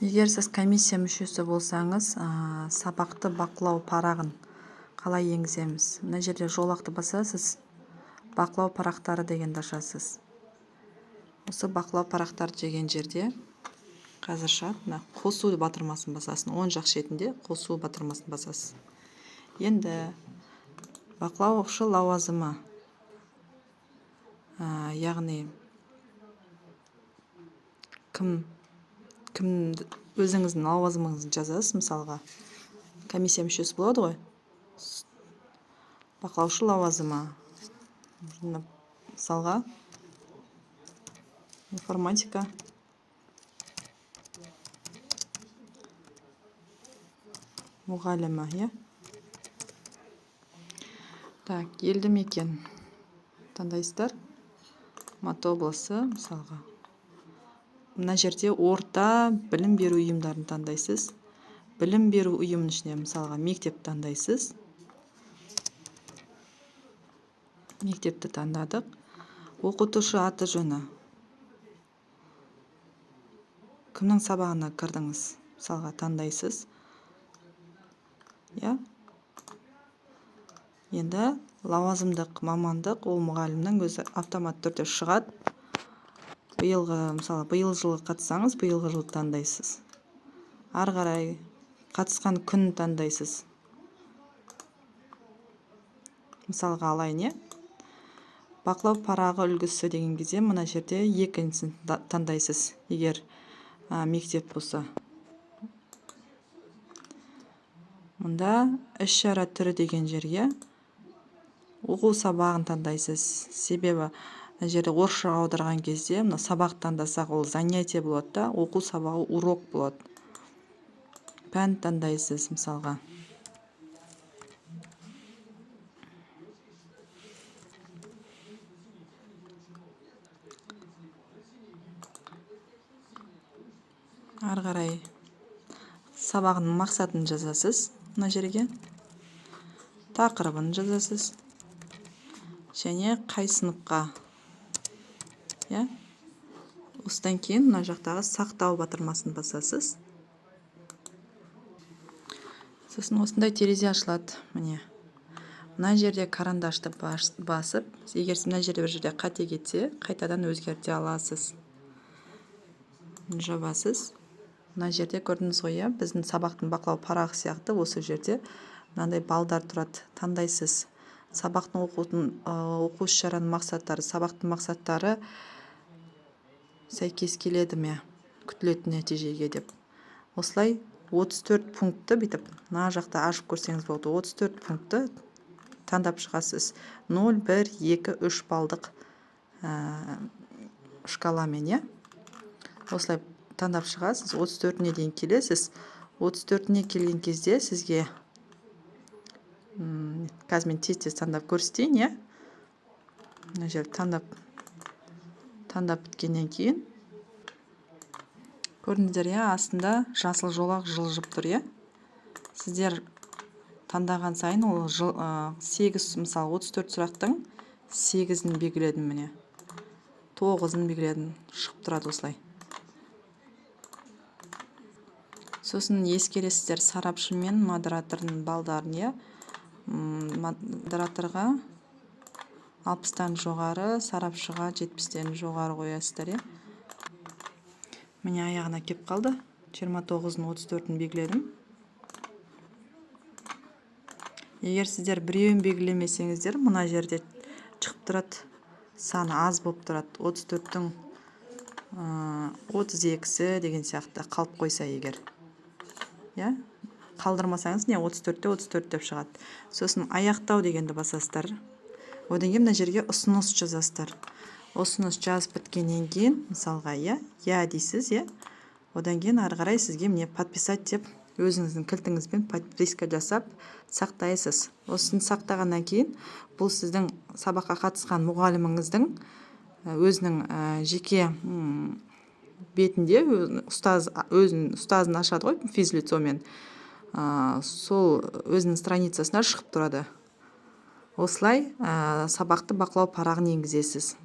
Егер сіз комиссия мүшесі болсаңыз, сабақты бақылау парағын қалай енгіземіз? Мына жерде жолақты басасыз, бақылау парақтары дегенді ашасыз. Осы бақылау парақтары деген жерде қазірше қосу батырмасын басасын, оң жақ шетінде қосу батырмасын басасыз. Енді бақылаушы лауазымы, яғни кім өзіңіздің лауазымыңызды жазасыз. Мысалға, комиссия мүшесі болады ғой, бақылаушы лауазымы. Мысалға, информатика мұғалімі, Так, елді мекен таңдайсыздар. Алматы облысы, мысалға. Мына жерде орта білім беру ұйымдарын таңдайсыз. Білім беру ұйымының ішіне, мысалға, мектеп таңдайсыз. Мектепті таңдадық. Оқытушы аты жөні. Кімнің сабағына кірдіңіз? Мысалға, таңдайсыз. Енді лауазымдық мамандық, ол мұғалімнің өзі автомат түрде шығады. Мысалы, биыл жылы қатысаңыз, биылғы жылы таңдайсыз. Ары қарай қатысқан күн таңдайсыз. Мысалға алайын, бақылау парағы үлгісі деген кезде мына жерде екіншісін таңдайсыз, егер мектеп болса. Мұнда іс-шара түрі деген жерге оқу сабағын таңдайсыз. Себебі мына жерде орысшаға аударған кезде мына сабақ таңдасақ, ол занятие болады да, оқу сабағы урок болады. Пән таңдайсыз, мысалға. Ары қарай сабағының мақсатын жазасыз. Мына жерге тақырыбын жазасыз. Және қай сыныпқа. Осыдан кейін мына жақтағы сақтау батырмасын басасыз. Сосын осындай терезе ашылады. Мына жерде карандашты басып, егер мына жерде бір жерде қате кетсе, қайтадан өзгерте аласыз. Жабасыз. Мына жерде көрдіңіз ғой, біздің сабақтың бақылау парағы сияқты осы жерде мынандай балдар тұрады. Таңдайсыз. Сабақтың оқу іс-шараның мақсаттары, сабақтың мақсаттары сәйкес келеді ме, күтілетін нәтижеге деп. Осылай 34 пунктты бүйтіп, мына жақта ашып көрсеңіз болды. 34 пунктты таңдап шығасыз. 0, 1, 2, 3 балдық шкаламен, Осылай таңдап шығасыз. 34-не дейін келесіз. 34-не келген кезде сізге қазір мен тез таңдап көрсетейін, Мына жер таңдап біткеннен кейін көрдіңіздер, астында жасыл жолақ жылжып тұр, Сіздер таңдаған сайын ол 8, мысалы 34 сұрақтың 8-ін белгіледім, 9-ын белгіледім, шығып тұрады осылай. Сосын ескересіздер, сарапшы мен модератордың балдарын, модераторға 60-тан жоғары, сарапшыға 70-тен жоғары қоясыздар, Міне аяғына кеп қалды. 29-ын 34-ін белгіледім. Егер сіздер біреуін белгілемесеңіздер, мына жерде шығып тұрады, саны аз болып тұрады. 34-тің 32-сі деген сияқты қалып қойса егер. Қалдырмасаңыз, 34-те 34 деп шығады. Сосын аяқтау дегенді басасыздар. Одан кейін мына жерге ұсыныс жазасыздар. Ұсыныс жазып біткеннен кейін, мысалға, дейсіз, Одан кейін ары қарай сізге подписать деп өзіңіздің кілтіңізбен подписка жасап сақтайсыз. Осын сақтағаннан кейін, бұл сіздің сабаққа қатысқан мұғаліміңіздің өзінің жеке бетінде өзінің ұстазын ашады ғой, физлицомен. Сол өзінің страницасына шығып тұрады. Осылай сабақты бақылау парағын енгізесіз.